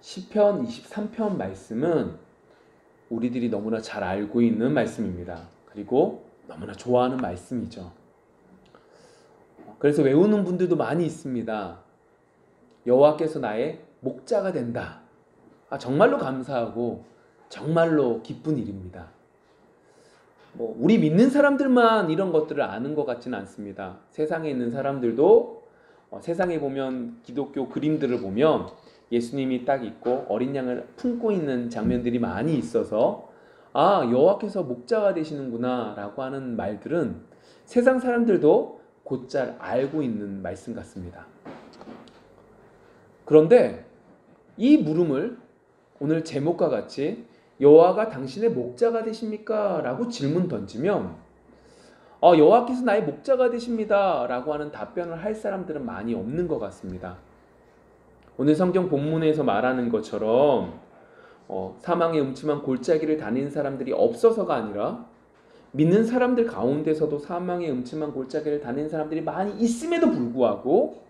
시편 23편 말씀은 우리들이 너무나 잘 알고 있는 말씀입니다. 그리고 너무나 좋아하는 말씀이죠. 그래서 외우는 분들도 많이 있습니다. 여호와께서 나의 목자가 된다. 정말로 감사하고 정말로 기쁜 일입니다. 우리 믿는 사람들만 이런 것들을 아는 것 같지는 않습니다. 세상에 있는 사람들도 세상에 보면 기독교 그림들을 보면 예수님이 딱 있고 어린 양을 품고 있는 장면들이 많이 있어서 여호와께서 목자가 되시는구나 라고 하는 말들은 세상 사람들도 곧잘 알고 있는 말씀 같습니다. 그런데 이 물음을 오늘 제목과 같이 여호와가 당신의 목자가 되십니까? 라고 질문 던지면 여호와께서 나의 목자가 되십니다 라고 하는 답변을 할 사람들은 많이 없는 것 같습니다. 오늘 성경 본문에서 말하는 것처럼 사망의 음침한 골짜기를 다니는 사람들이 없어서가 아니라 믿는 사람들 가운데서도 사망의 음침한 골짜기를 다니는 사람들이 많이 있음에도 불구하고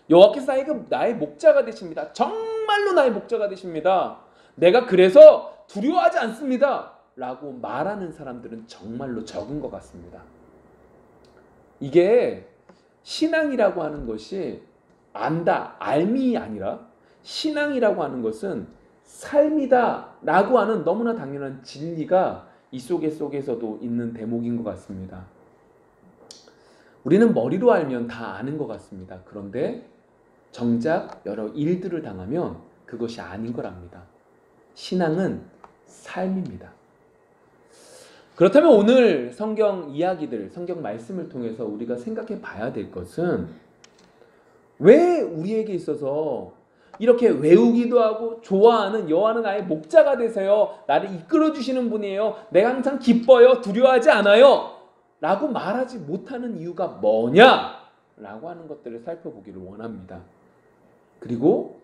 여호와께서 나의 목자가 되십니다. 정말로 나의 목자가 되십니다. 내가 그래서 두려워하지 않습니다. 라고 말하는 사람들은 정말로 적은 것 같습니다. 이게 신앙이라고 하는 것이 안다, 알미 아니라 신앙이라고 하는 것은 삶이다 라고 하는 너무나 당연한 진리가 이 속에서도 있는 대목인 것 같습니다. 우리는 머리로 알면 다 아는 것 같습니다. 그런데 정작 여러 일들을 당하면 그것이 아닌 거랍니다. 신앙은 삶입니다. 그렇다면 오늘 성경 이야기들, 성경 말씀을 통해서 우리가 생각해 봐야 될 것은 왜 우리에게 있어서 이렇게 외우기도 하고 좋아하는 여호와는 나의 목자가 되세요. 나를 이끌어 주시는 분이에요. 내가 항상 기뻐요. 두려워하지 않아요. 라고 말하지 못하는 이유가 뭐냐? 라고 하는 것들을 살펴보기를 원합니다. 그리고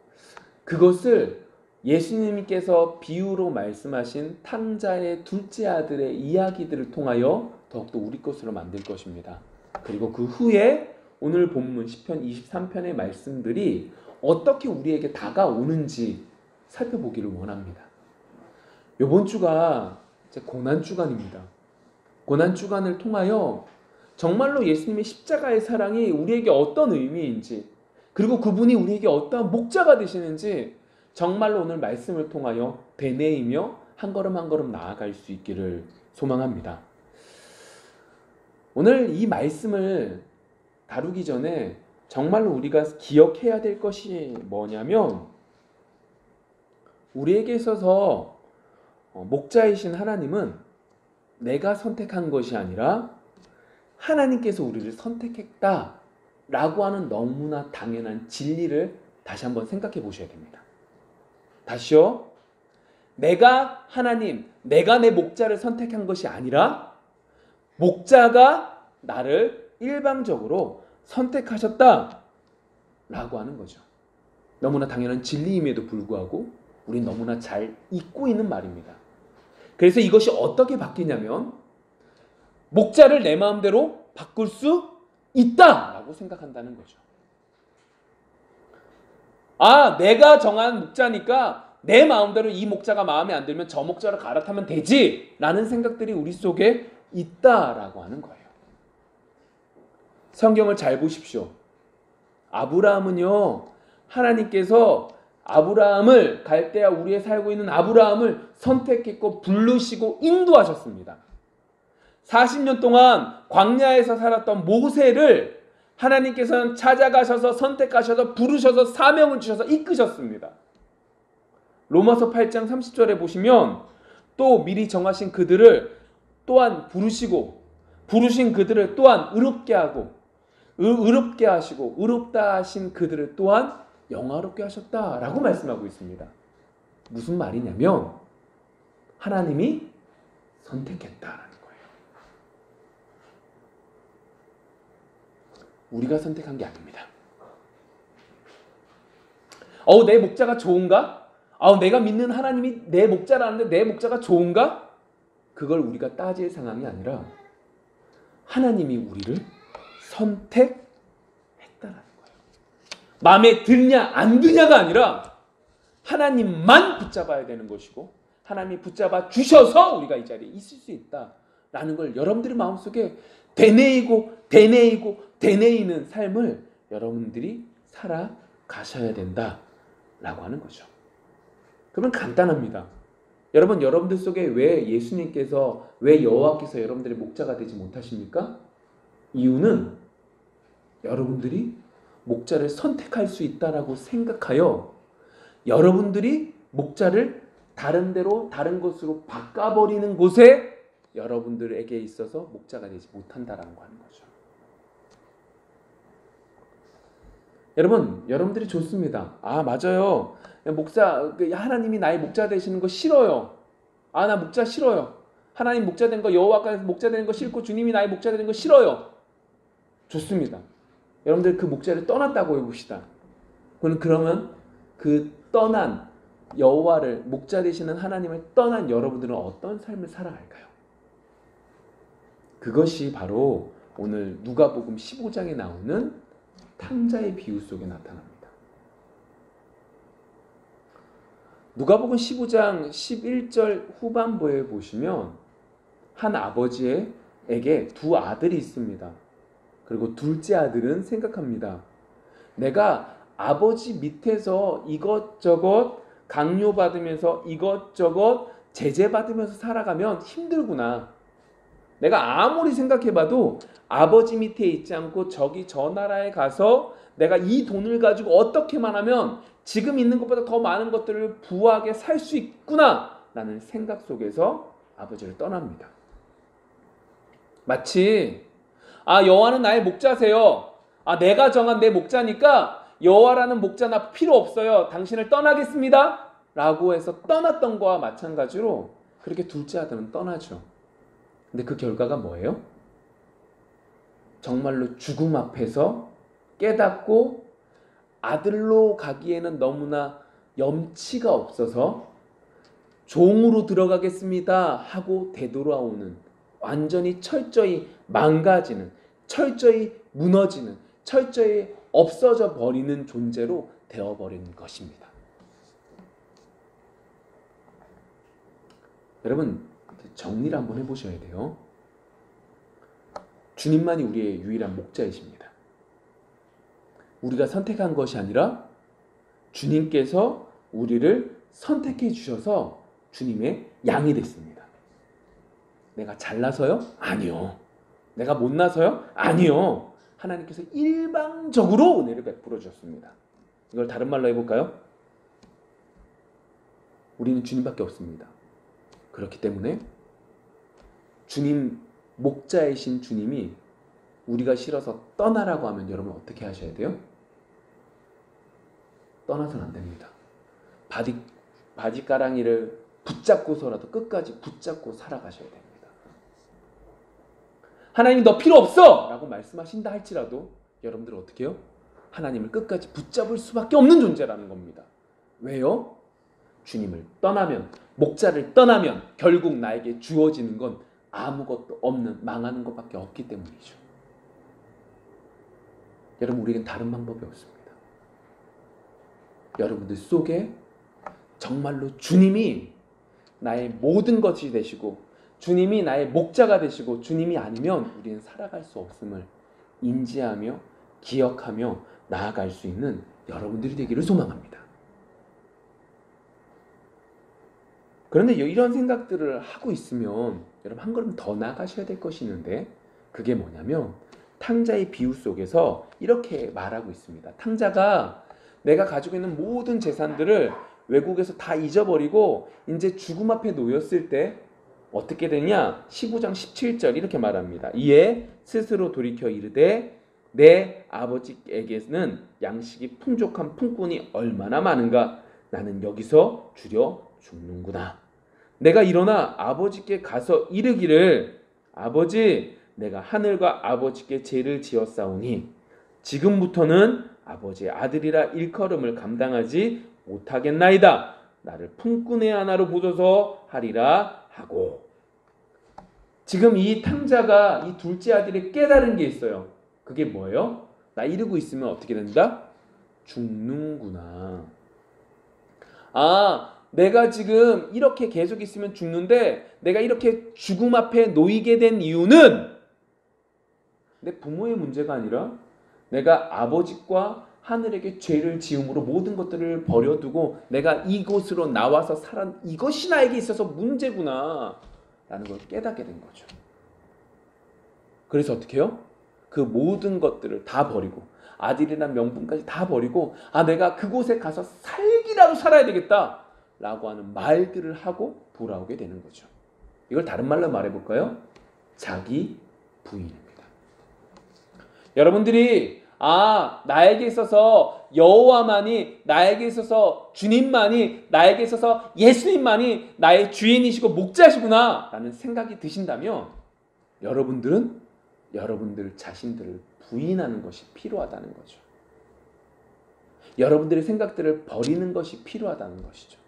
그것을 예수님께서 비유로 말씀하신 탕자의 둘째 아들의 이야기들을 통하여 더욱더 우리 것으로 만들 것입니다. 그리고 그 후에 오늘 본문 시편 23편의 말씀들이 어떻게 우리에게 다가오는지 살펴보기를 원합니다. 이번 주가 고난주간입니다. 고난주간을 통하여 정말로 예수님의 십자가의 사랑이 우리에게 어떤 의미인지, 그리고 그분이 우리에게 어떠한 목자가 되시는지 정말로 오늘 말씀을 통하여 되뇌이며 한 걸음 한 걸음 나아갈 수 있기를 소망합니다. 오늘 이 말씀을 다루기 전에 정말로 우리가 기억해야 될 것이 뭐냐면, 우리에게 있어서 목자이신 하나님은 내가 선택한 것이 아니라 하나님께서 우리를 선택했다 라고 하는 너무나 당연한 진리를 다시 한번 생각해 보셔야 됩니다. 다시요. 내가 내 목자를 선택한 것이 아니라 목자가 나를 일방적으로 선택하셨다 라고 하는 거죠. 너무나 당연한 진리임에도 불구하고 우린 너무나 잘 잊고 있는 말입니다. 그래서 이것이 어떻게 바뀌냐면, 목자를 내 마음대로 바꿀 수 있다 라고 생각한다는 거죠. 내가 정한 목자니까 내 마음대로 이 목자가 마음에 안 들면 저 목자로 갈아타면 되지 라는 생각들이 우리 속에 있다라고 하는 거예요. 성경을 잘 보십시오. 아브라함은요, 하나님께서 아브라함을, 갈대아 우리에 살고 있는 아브라함을 선택했고 부르시고 인도하셨습니다. 40년 동안 광야에서 살았던 모세를 하나님께서는 찾아가셔서 선택하셔서 부르셔서 사명을 주셔서 이끄셨습니다. 로마서 8장 30절에 보시면 또 미리 정하신 그들을 또한 부르신 그들을 또한 의롭게 하시고 의롭다 하신 그들을 또한 영화롭게 하셨다라고 말씀하고 있습니다. 무슨 말이냐면 하나님이 선택했다라는 거예요. 우리가 선택한 게 아닙니다. 내 목자가 좋은가? 내가 믿는 하나님이 내 목자라는데 내 목자가 좋은가? 그걸 우리가 따질 상황이 아니라 하나님이 우리를 선택했다라는 거예요. 마음에 드냐 안 드냐가 아니라 하나님만 붙잡아야 되는 것이고 하나님이 붙잡아 주셔서 우리가 이 자리에 있을 수 있다라는 걸 여러분들의 마음속에 되뇌이는 삶을 여러분들이 살아가셔야 된다라고 하는 거죠. 그러면 간단합니다. 여러분들 속에 왜 예수님께서, 왜 여호와께서 여러분들의 목자가 되지 못하십니까? 이유는 여러분들이 목자를 선택할 수 있다라고 생각하여 여러분들이 목자를 다른 데로, 다른 곳으로 바꿔버리는 곳에 여러분들에게 있어서 목자가 되지 못한다라고 하는 거죠. 여러분들이 좋습니다. 아, 맞아요. 하나님이 나의 목자 되시는 거 싫어요. 아, 나 목자 싫어요. 하나님 목자 된 거, 여호와께서 목자 되는 거 싫고 주님이 나의 목자 되는 거 싫어요. 좋습니다. 여러분들 그 목자를 떠났다고 해봅시다. 그러면 그 떠난 여호와를, 목자 되시는 하나님을 떠난 여러분들은 어떤 삶을 살아갈까요? 그것이 바로 오늘 누가복음 15장에 나오는 탕자의 비유 속에 나타납니다. 누가복음 15장 11절 후반부에 보시면 한 아버지에게 두 아들이 있습니다. 그리고 둘째 아들은 생각합니다. 내가 아버지 밑에서 이것저것 강요받으면서 이것저것 제재받으면서 살아가면 힘들구나. 내가 아무리 생각해봐도 아버지 밑에 있지 않고 저기 저 나라에 가서 내가 이 돈을 가지고 어떻게만 하면 지금 있는 것보다 더 많은 것들을 부하게 살 수 있구나 라는 생각 속에서 아버지를 떠납니다. 마치 여호와는 나의 목자세요. 내가 정한 내 목자니까 여호와라는 목자 나 필요 없어요. 당신을 떠나겠습니다 라고 해서 떠났던 거와 마찬가지로 그렇게 둘째 아들은 떠나죠. 근데 그 결과가 뭐예요? 정말로 죽음 앞에서 깨닫고 아들로 가기에는 너무나 염치가 없어서 종으로 들어가겠습니다 하고 되돌아오는, 완전히 철저히 망가지는, 철저히 무너지는, 철저히 없어져 버리는 존재로 되어버리는 것입니다. 여러분, 정리를 한번 해보셔야 돼요. 주님만이 우리의 유일한 목자이십니다. 우리가 선택한 것이 아니라 주님께서 우리를 선택해 주셔서 주님의 양이 됐습니다. 내가 잘나서요? 아니요. 내가 못나서요? 아니요. 하나님께서 일방적으로 은혜를 베풀어 주셨습니다. 이걸 다른 말로 해볼까요? 우리는 주님밖에 없습니다. 그렇기 때문에 주님, 목자이신 주님이 우리가 싫어서 떠나라고 하면 여러분 어떻게 하셔야 돼요? 떠나서는 안 됩니다. 바지가랑이를 붙잡고서라도 끝까지 붙잡고 살아가셔야 됩니다. 하나님이 너 필요 없어! 라고 말씀하신다 할지라도 여러분들은 어떻게 해요? 하나님을 끝까지 붙잡을 수밖에 없는 존재라는 겁니다. 왜요? 주님을 떠나면, 목자를 떠나면 결국 나에게 주어지는 건 아무것도 없는, 망하는 것밖에 없기 때문이죠. 여러분, 우리에겐 다른 방법이 없습니다. 여러분들 속에 정말로 주님이 나의 모든 것이 되시고 주님이 나의 목자가 되시고 주님이 아니면 우리는 살아갈 수 없음을 인지하며 기억하며 나아갈 수 있는 여러분들이 되기를 소망합니다. 그런데 이런 생각들을 하고 있으면 여러분 한 걸음 더 나아가셔야 될 것이 있는데, 그게 뭐냐면 탕자의 비유 속에서 이렇게 말하고 있습니다. 탕자가 내가 가지고 있는 모든 재산들을 외국에서 다 잊어버리고 이제 죽음 앞에 놓였을 때 어떻게 되냐? 15장 17절 이렇게 말합니다. 이에 스스로 돌이켜 이르되 내 아버지에게는 양식이 풍족한 품꾼이 얼마나 많은가? 나는 여기서 줄여 죽는구나. 내가 일어나 아버지께 가서 이르기를 아버지, 내가 하늘과 아버지께 죄를 지었사오니 지금부터는 아버지의 아들이라 일컬음을 감당하지 못하겠나이다. 나를 품꾼의 하나로 보소서 하리라 하고. 지금 이 탕자가 이 둘째 아들이 깨달은 게 있어요. 그게 뭐예요? 나 이러고 있으면 어떻게 된다? 죽는구나. 내가 지금 이렇게 계속 있으면 죽는데 내가 이렇게 죽음 앞에 놓이게 된 이유는 내 부모의 문제가 아니라 내가 아버지과 하늘에게 죄를 지음으로 모든 것들을 버려두고 내가 이곳으로 나와서 살아 이것이 나에게 있어서 문제구나 라는 걸 깨닫게 된 거죠. 그래서 어떻게 해요? 그 모든 것들을 다 버리고 아들이란 명분까지 다 버리고 내가 그곳에 가서 살기라도 살아야 되겠다 라고 하는 말들을 하고 돌아오게 되는 거죠. 이걸 다른 말로 말해볼까요? 자기 부인입니다. 여러분들이 나에게 있어서 여호와만이, 나에게 있어서 주님만이, 나에게 있어서 예수님만이 나의 주인이시고 목자시구나 라는 생각이 드신다면 여러분들은 여러분들 자신들을 부인하는 것이 필요하다는 거죠. 여러분들의 생각들을 버리는 것이 필요하다는 것이죠.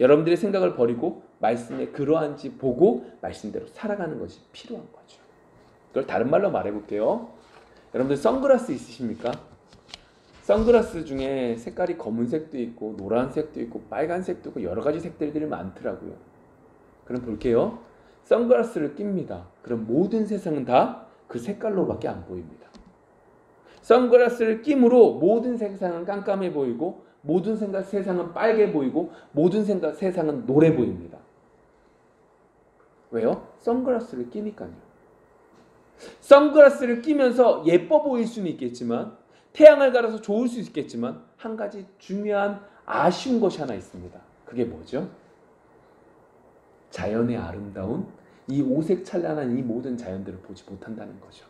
여러분들의 생각을 버리고 말씀에 그러한지 보고 말씀대로 살아가는 것이 필요한 거죠. 그걸 다른 말로 말해볼게요. 여러분들 선글라스 있으십니까? 선글라스 중에 색깔이 검은색도 있고 노란색도 있고 빨간색도 있고 여러 가지 색들이 많더라고요. 그럼 볼게요. 선글라스를 낍니다. 그럼 모든 세상은 다 그 색깔로밖에 안 보입니다. 선글라스를 낌으로 모든 세상은 깜깜해 보이고 모든 세상은 빨개 보이고 모든 세상은 노래 보입니다. 왜요? 선글라스를 끼니까요. 선글라스를 끼면서 예뻐 보일 수는 있겠지만 태양을 가려서 좋을 수 있겠지만 한 가지 중요한 아쉬운 것이 하나 있습니다. 그게 뭐죠? 자연의 아름다운 이 오색찬란한 이 모든 자연들을 보지 못한다는 거죠.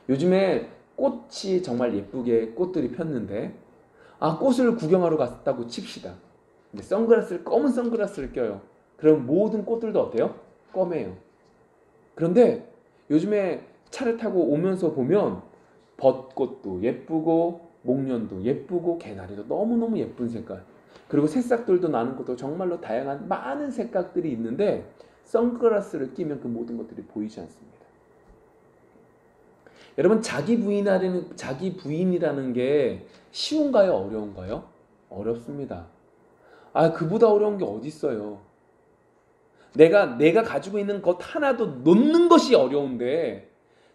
요즘에 꽃이 정말 예쁘게 꽃들이 폈는데 꽃을 구경하러 갔다고 칩시다. 근데 검은 선글라스를 껴요. 그럼 모든 꽃들도 어때요? 검해요. 그런데 요즘에 차를 타고 오면서 보면 벚꽃도 예쁘고 목련도 예쁘고 개나리도 너무너무 예쁜 색깔, 그리고 새싹들도 나는 것도 정말로 다양한 많은 색깔들이 있는데 선글라스를 끼면 그 모든 것들이 보이지 않습니다. 여러분, 자기 부인이라는 게 쉬운가요? 어려운가요? 어렵습니다. 그보다 어려운 게 어디 있어요? 내가 가지고 있는 것 하나도 놓는 것이 어려운데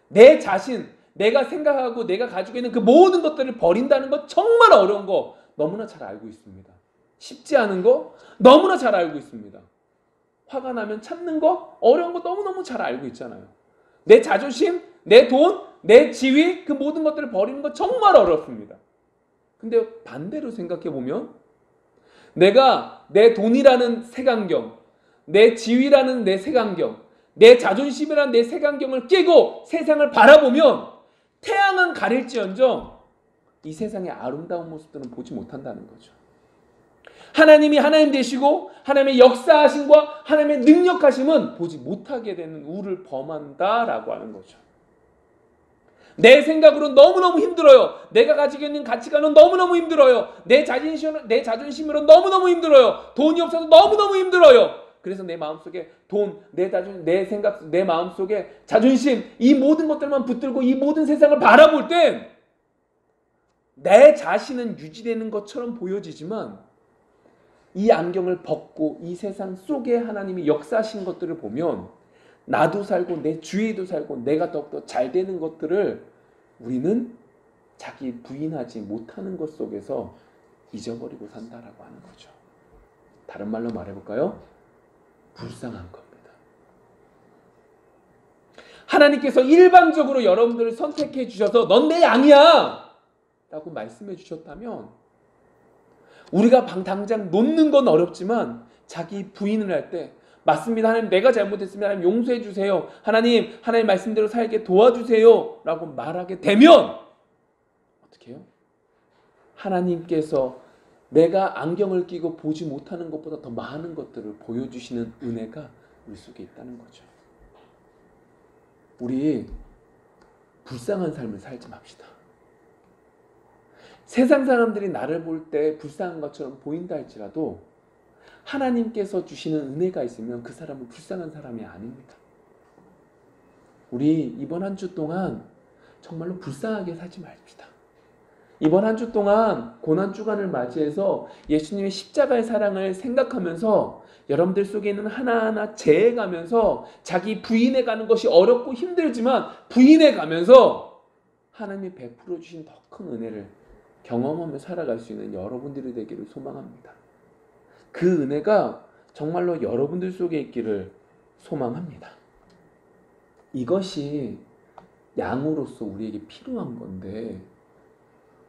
내 자신, 내가 생각하고 내가 가지고 있는 그 모든 것들을 버린다는 것 정말 어려운 거 너무나 잘 알고 있습니다. 쉽지 않은 거 너무나 잘 알고 있습니다. 화가 나면 참는 거 어려운 거 너무너무 잘 알고 있잖아요. 내 자존심, 내 돈, 내 지위, 그 모든 것들을 버리는 거 정말 어렵습니다. 근데 반대로 생각해 보면 내가 내 돈이라는 색안경, 내 지위라는 내 색안경, 내 자존심이라는 내 색안경을 끼고 세상을 바라보면 태양은 가릴지언정 이 세상의 아름다운 모습들은 보지 못한다는 거죠. 하나님이 하나님 되시고 하나님의 역사하심과 하나님의 능력하심은 보지 못하게 되는 우를 범한다라고 하는 거죠. 내 생각으로는 너무너무 힘들어요. 내가 가지고 있는 가치관은 너무너무 힘들어요. 내 자존심으로는 너무너무 힘들어요. 돈이 없어서 너무너무 힘들어요. 그래서 내 마음속에 돈, 내 자존심, 내 생각, 내 마음속에 자존심, 이 모든 것들만 붙들고 이 모든 세상을 바라볼 땐 내 자신은 유지되는 것처럼 보여지지만 이 안경을 벗고 이 세상 속에 하나님이 역사하신 것들을 보면 나도 살고 내 주위도 살고 내가 더욱더 잘 되는 것들을 우리는 자기 부인하지 못하는 것 속에서 잊어버리고 산다라고 하는 거죠. 다른 말로 말해볼까요? 불쌍한 겁니다. 하나님께서 일방적으로 여러분들을 선택해 주셔서 넌 내 양이야 라고 말씀해 주셨다면 우리가 당장 놓는 건 어렵지만 자기 부인을 할 때 맞습니다. 하나님, 내가 잘못했으면 하나님 용서해 주세요. 하나님 말씀대로 살게 도와주세요 라고 말하게 되면 어떻게 해요? 하나님께서 내가 안경을 끼고 보지 못하는 것보다 더 많은 것들을 보여주시는 은혜가 우리 속에 있다는 거죠. 우리 불쌍한 삶을 살지 맙시다. 세상 사람들이 나를 볼 때 불쌍한 것처럼 보인다 할지라도 하나님께서 주시는 은혜가 있으면 그 사람은 불쌍한 사람이 아닙니다. 우리 이번 한 주 동안 정말로 불쌍하게 살지 맙시다. 이번 한 주 동안 고난주간을 맞이해서 예수님의 십자가의 사랑을 생각하면서 여러분들 속에 있는 하나하나 재해가면서 자기 부인해가는 것이 어렵고 힘들지만 부인해가면서 하나님이 베풀어 주신 더 큰 은혜를 경험하며 살아갈 수 있는 여러분들이 되기를 소망합니다. 그 은혜가 정말로 여러분들 속에 있기를 소망합니다. 이것이 양으로서 우리에게 필요한 건데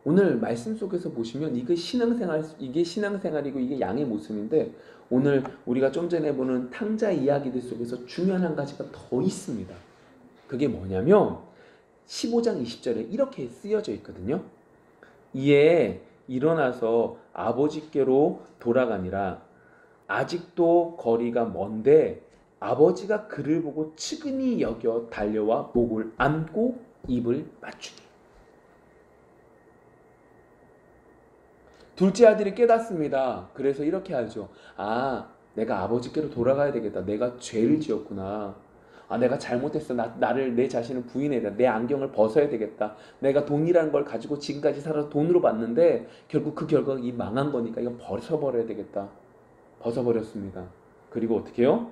오늘 말씀 속에서 보시면 이게 신앙생활이고 이게 양의 모습인데 오늘 우리가 좀 전에 보는 탕자 이야기들 속에서 중요한 한 가지가 더 있습니다. 그게 뭐냐면 15장 20절에 이렇게 쓰여져 있거든요. 이에 일어나서 아버지께로 돌아가니라. 아직도 거리가 먼데 아버지가 그를 보고 측은히 여겨 달려와 목을 안고 입을 맞추니. 둘째 아들이 깨닫습니다. 그래서 이렇게 하죠. 내가 아버지께로 돌아가야 되겠다. 내가 죄를 지었구나. 내가 잘못했어. 내 자신을 부인해야 돼. 내 안경을 벗어야 되겠다. 내가 돈이라는 걸 가지고 지금까지 살아서 돈으로 받는데 결국 그 결과가 이 망한 거니까 이거 벗어버려야 되겠다. 벗어버렸습니다. 그리고 어떻게 해요?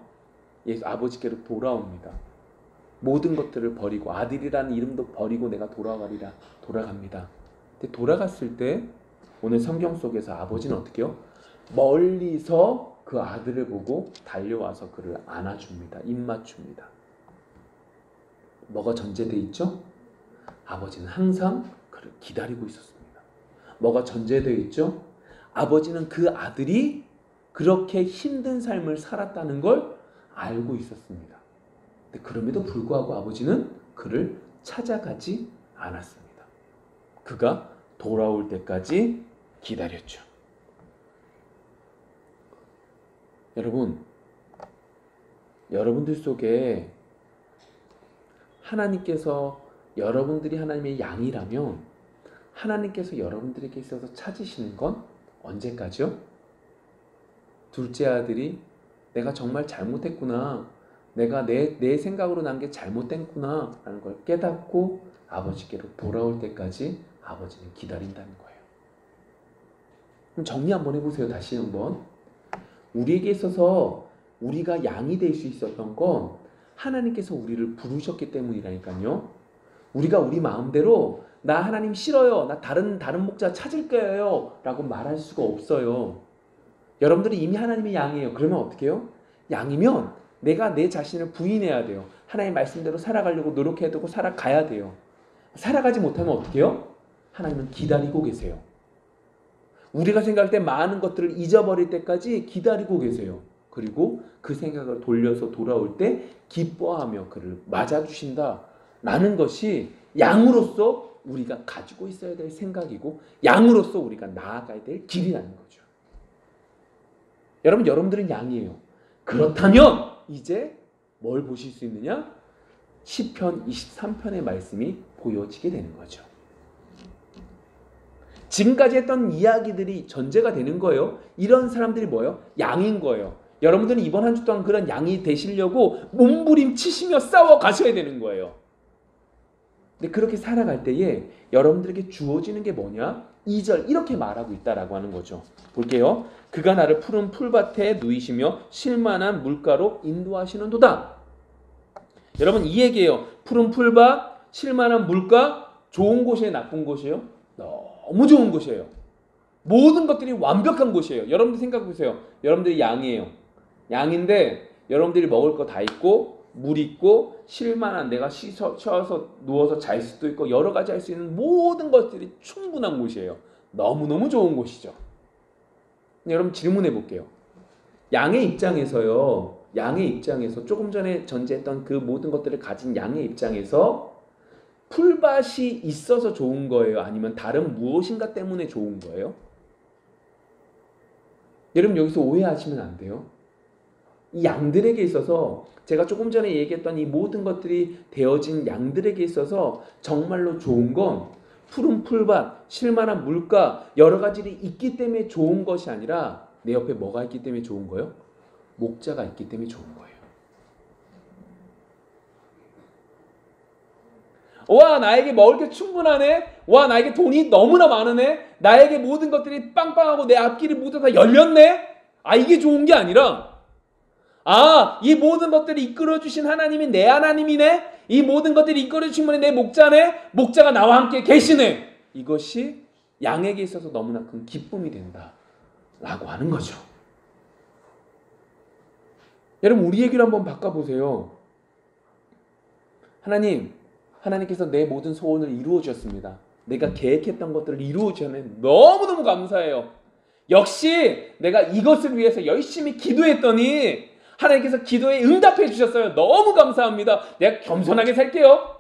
아버지께로 돌아옵니다. 모든 것들을 버리고 아들이라는 이름도 버리고 내가 돌아갑니다. 근데 돌아갔을 때 오늘 성경 속에서 아버지는 어떻게 해요? 멀리서 그 아들을 보고 달려와서 그를 안아줍니다. 입맞춥니다. 뭐가 전제되어 있죠? 아버지는 항상 그를 기다리고 있었습니다. 뭐가 전제되어 있죠? 아버지는 그 아들이 그렇게 힘든 삶을 살았다는 걸 알고 있었습니다. 근데 그럼에도 불구하고 아버지는 그를 찾아가지 않았습니다. 그가 돌아올 때까지 기다렸죠. 여러분들 속에 하나님께서 여러분들이 하나님의 양이라면 하나님께서 여러분들에게 있어서 찾으시는 건 언제까지요? 둘째 아들이 내가 정말 잘못했구나. 내가 내 생각으로 난 게 잘못됐구나 라는 걸 깨닫고 아버지께로 돌아올 때까지 아버지는 기다린다는 거예요. 그럼 정리 한번 해보세요. 다시 한번. 우리에게 있어서 우리가 양이 될 수 있었던 건 하나님께서 우리를 부르셨기 때문이라니까요. 우리가 우리 마음대로 나 하나님 싫어요. 나 다른 목자 찾을 거예요. 라고 말할 수가 없어요. 여러분들이 이미 하나님의 양이에요. 그러면 어떻게 해요? 양이면 내가 내 자신을 부인해야 돼요. 하나님 말씀대로 살아가려고 노력해야 되고 살아가야 돼요. 살아가지 못하면 어떻게 해요? 하나님은 기다리고 계세요. 우리가 생각할 때 많은 것들을 잊어버릴 때까지 기다리고 계세요. 그리고 그 생각을 돌려서 돌아올 때 기뻐하며 그를 맞아주신다 라는 것이 양으로서 우리가 가지고 있어야 될 생각이고 양으로서 우리가 나아가야 될 길이라는 거죠. 여러분들은 양이에요. 그렇다면 이제 뭘 보실 수 있느냐? 시편 23편의 말씀이 보여지게 되는 거죠. 지금까지 했던 이야기들이 전제가 되는 거예요. 이런 사람들이 뭐예요? 양인 거예요. 여러분들은 이번 한 주 동안 그런 양이 되시려고 몸부림치시며 싸워 가셔야 되는 거예요. 근데 그렇게 살아갈 때에 여러분들에게 주어지는 게 뭐냐? 2절 이렇게 말하고 있다라고 하는 거죠. 볼게요. 그가 나를 푸른 풀밭에 누이시며 쉴만한 물가로 인도하시는도다. 여러분 이 얘기예요. 푸른 풀밭, 쉴만한 물가, 좋은 곳이에요? 나쁜 곳이에요? 너무 좋은 곳이에요. 모든 것들이 완벽한 곳이에요. 여러분들 생각해 보세요. 여러분들이 양이에요. 양인데 여러분들이 먹을 거 다 있고 물 있고 쉴만한 내가 쉬어서 누워서 잘 수도 있고 여러 가지 할 수 있는 모든 것들이 충분한 곳이에요. 너무너무 좋은 곳이죠. 여러분 질문해 볼게요. 양의 입장에서요. 양의 입장에서 조금 전에 전제했던 그 모든 것들을 가진 양의 입장에서 풀밭이 있어서 좋은 거예요? 아니면 다른 무엇인가 때문에 좋은 거예요? 여러분 여기서 오해하시면 안 돼요. 이 양들에게 있어서 제가 조금 전에 얘기했던 이 모든 것들이 되어진 양들에게 있어서 정말로 좋은 건 푸른 풀밭, 쉴만한 물가 여러 가지들이 있기 때문에 좋은 것이 아니라 내 옆에 뭐가 있기 때문에 좋은 거예요? 목자가 있기 때문에 좋은 거예요. 와, 나에게 먹을 게 충분하네. 와, 나에게 돈이 너무나 많으네. 나에게 모든 것들이 빵빵하고 내 앞길이 모두 다 열렸네. 이게 좋은 게 아니라, 이 모든 것들이 이끌어주신 하나님이 내 하나님이네. 이 모든 것들이 이끌어주신 분이 내 목자네. 목자가 나와 함께 계시네. 이것이 양에게 있어서 너무나 큰 기쁨이 된다 라고 하는 거죠. 여러분, 우리 얘기를 한번 바꿔보세요. 하나님께서 내 모든 소원을 이루어 주셨습니다. 내가 계획했던 것들을 이루어 주셨네. 너무너무 감사해요. 역시 내가 이것을 위해서 열심히 기도했더니 하나님께서 기도에 응답해 주셨어요. 너무 감사합니다. 내가 겸손하게 살게요.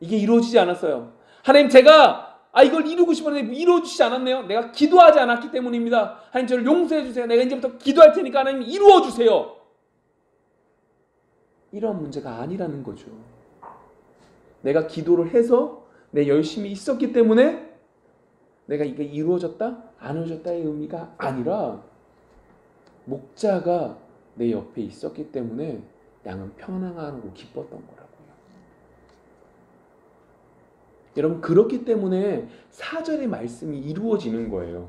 이게 이루어지지 않았어요. 하나님, 제가 이걸 이루고 싶었는데 이루어주시지 않았네요. 내가 기도하지 않았기 때문입니다. 하나님, 저를 용서해 주세요. 내가 이제부터 기도할 테니까 하나님 이루어 주세요. 이런 문제가 아니라는 거죠. 내가 기도를 해서 내 열심히 있었기 때문에 내가 이게 이루어졌다? 안 이루어졌다의 의미가 아니라 목자가 내 옆에 있었기 때문에 양은 평안하고 기뻤던 거라고요. 여러분, 그렇기 때문에 4절의 말씀이 이루어지는 거예요.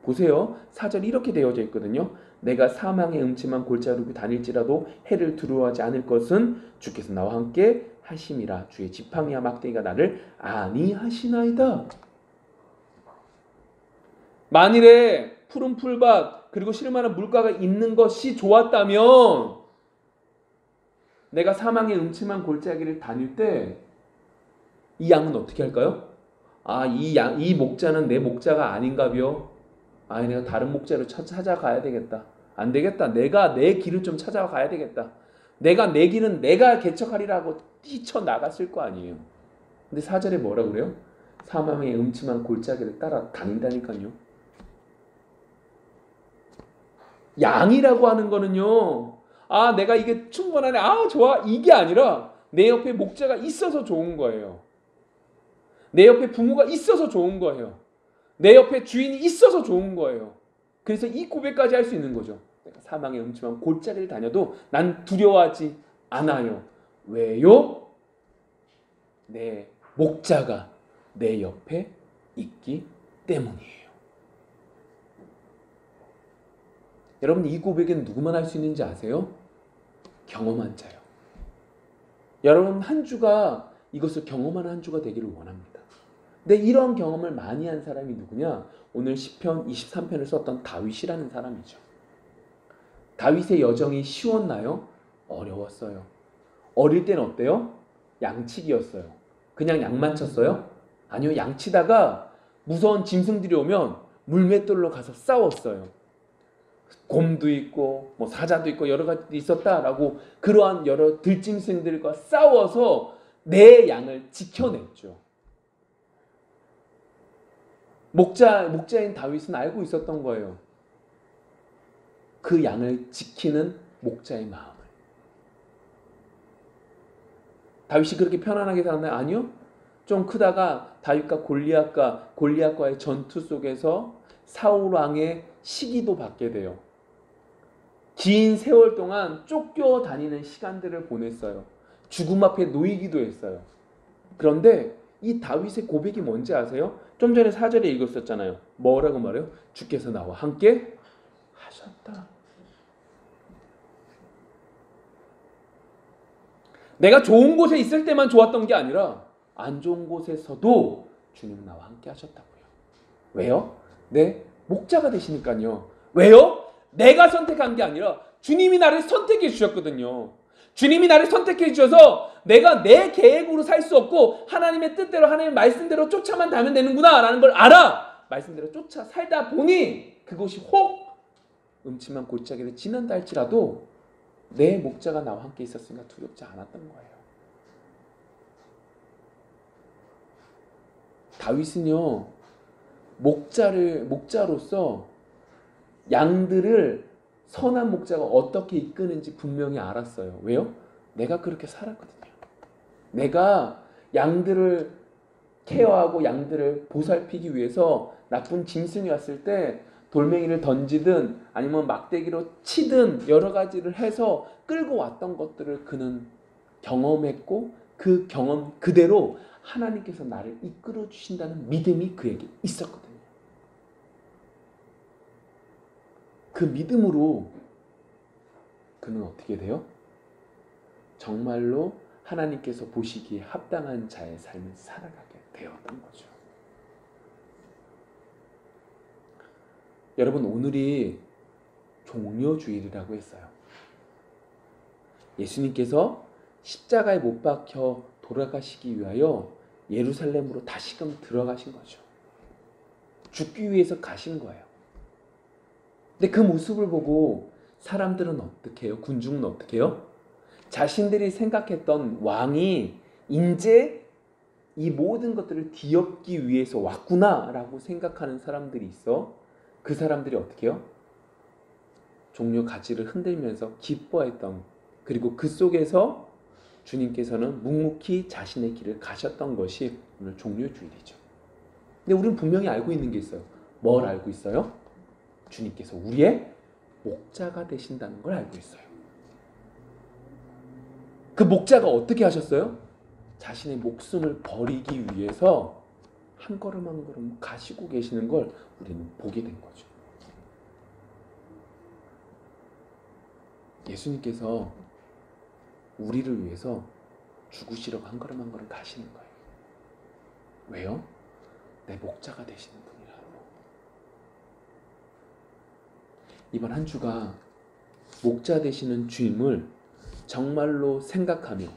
보세요. 4절이 이렇게 되어져 있거든요. 내가 사망의 음침한 골짜기로 다닐지라도 해를 두려워하지 않을 것은 주께서 나와 함께 하심이라. 주의 지팡이와 막대기가 나를 안위하시나이다. 만일에 푸른 풀밭 그리고 쉴만한 물가가 있는 것이 좋았다면 내가 사망의 음침한 골짜기를 다닐 때 이 양은 어떻게 할까요? 이 목자는 내 목자가 아닌가벼. 내가 다른 목자를 찾아가야 되겠다. 안 되겠다. 내가 내 길을 좀 찾아가야 되겠다. 내가 내 길은 내가 개척하리라고 뛰쳐나갔을 거 아니에요. 근데 4절에 뭐라 그래요? 사망의 음침한 골짜기를 따라 다닌다니까요. 양이라고 하는 거는요, 내가 이게 충분하네, 좋아, 이게 아니라 내 옆에 목자가 있어서 좋은 거예요. 내 옆에 부모가 있어서 좋은 거예요. 내 옆에 주인이 있어서 좋은 거예요. 그래서 이 고백까지 할 수 있는 거죠. 내가 사망의 음침한 골짜기를 다녀도 난 두려워하지 않아요. 왜요? 내 목자가 내 옆에 있기 때문이에요. 여러분, 이 고백은 누구만 할 수 있는지 아세요? 경험한 자요. 여러분, 한 주가 이것을 경험하는 한 주가 되기를 원합니다. 근데 이런 경험을 많이 한 사람이 누구냐? 오늘 시편 23편을 썼던 다윗이라는 사람이죠. 다윗의 여정이 쉬웠나요? 어려웠어요. 어릴 때는 어때요? 양치기였어요. 그냥 양만 쳤어요? 아니요, 양치다가 무서운 짐승들이 오면 물맷돌로 가서 싸웠어요. 곰도 있고 사자도 있고 여러 가지 있었다라고 그러한 여러 들짐승들과 싸워서 내 양을 지켜냈죠. 목자인 다윗은 알고 있었던 거예요. 그 양을 지키는 목자의 마음을. 다윗이 그렇게 편안하게 살았나요? 아니요. 좀 크다가 다윗과 골리앗과의 전투 속에서 사울 왕의 시기도 받게 돼요. 긴 세월 동안 쫓겨다니는 시간들을 보냈어요. 죽음 앞에 놓이기도 했어요. 그런데 이 다윗의 고백이 뭔지 아세요? 좀 전에 4절에 읽었었잖아요. 뭐라고 말해요? 주께서 나와 함께 하셨다. 내가 좋은 곳에 있을 때만 좋았던 게 아니라 안 좋은 곳에서도 주님은 나와 함께 하셨다고요. 왜요? 내 목자가 되시니까요. 왜요? 내가 선택한 게 아니라 주님이 나를 선택해 주셨거든요. 주님이 나를 선택해 주셔서 내가 내 계획으로 살 수 없고 하나님의 뜻대로 하나님의 말씀대로 쫓아만 가면 되는구나 라는 걸 알아. 말씀대로 쫓아 살다 보니 그곳이 혹 음침한 골짜기를 지난다 할지라도 내 목자가 나와 함께 있었으니까 두렵지 않았던 거예요. 다윗은요, 목자로서 양들을 선한 목자가 어떻게 이끄는지 분명히 알았어요. 왜요? 내가 그렇게 살았거든요. 내가 양들을 케어하고 양들을 보살피기 위해서 나쁜 짐승이 왔을 때 돌멩이를 던지든 아니면 막대기로 치든 여러 가지를 해서 끌고 왔던 것들을 그는 경험했고 그 경험 그대로 하나님께서 나를 이끌어 주신다는 믿음이 그에게 있었거든요. 그 믿음으로 그는 어떻게 돼요? 정말로 하나님께서 보시기에 합당한 자의 삶을 살아가게 되었던 거죠. 여러분, 오늘이 종려주일이라고 했어요. 예수님께서 십자가에 못 박혀 돌아가시기 위하여 예루살렘으로 다시금 들어가신 거죠. 죽기 위해서 가신 거예요. 근데 그 모습을 보고 사람들은 어떻게 해요? 군중은 어떻게 해요? 자신들이 생각했던 왕이 이제 이 모든 것들을 뒤엎기 위해서 왔구나라고 생각하는 사람들이 있어. 그 사람들이 어떻게 해요? 종려 가지를 흔들면서 기뻐했던, 그리고 그 속에서 주님께서는 묵묵히 자신의 길을 가셨던 것이 오늘 종려주일이죠. 근데 우리는 분명히 알고 있는 게 있어요. 뭘 알고 있어요? 주님께서 우리의 목자가 되신다는 걸 알고 있어요. 그 목자가 어떻게 하셨어요? 자신의 목숨을 버리기 위해서 한 걸음 한 걸음 가시고 계시는 걸 우리는 보게 된 거죠. 예수님께서 우리를 위해서 죽으시려고 한 걸음 한 걸음 가시는 거예요. 왜요? 내 목자가 되시는 분이라고. 이번 한 주가 목자 되시는 주님을 정말로 생각하며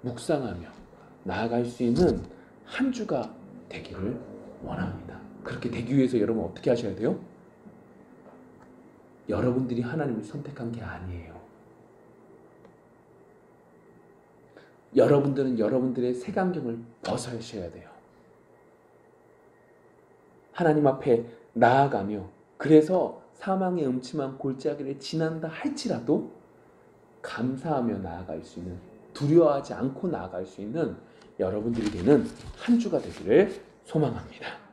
묵상하며 나아갈 수 있는 한 주가 되기를 원합니다. 그렇게 되기 위해서 여러분 어떻게 하셔야 돼요? 여러분들이 하나님을 선택한 게 아니에요. 여러분들은 여러분들의 색안경을 벗으셔야 돼요. 하나님 앞에 나아가며, 그래서 사망의 음침한 골짜기를 지난다 할지라도 감사하며 나아갈 수 있는, 두려워하지 않고 나아갈 수 있는 여러분들이 되는 한 주가 되기를 소망합니다.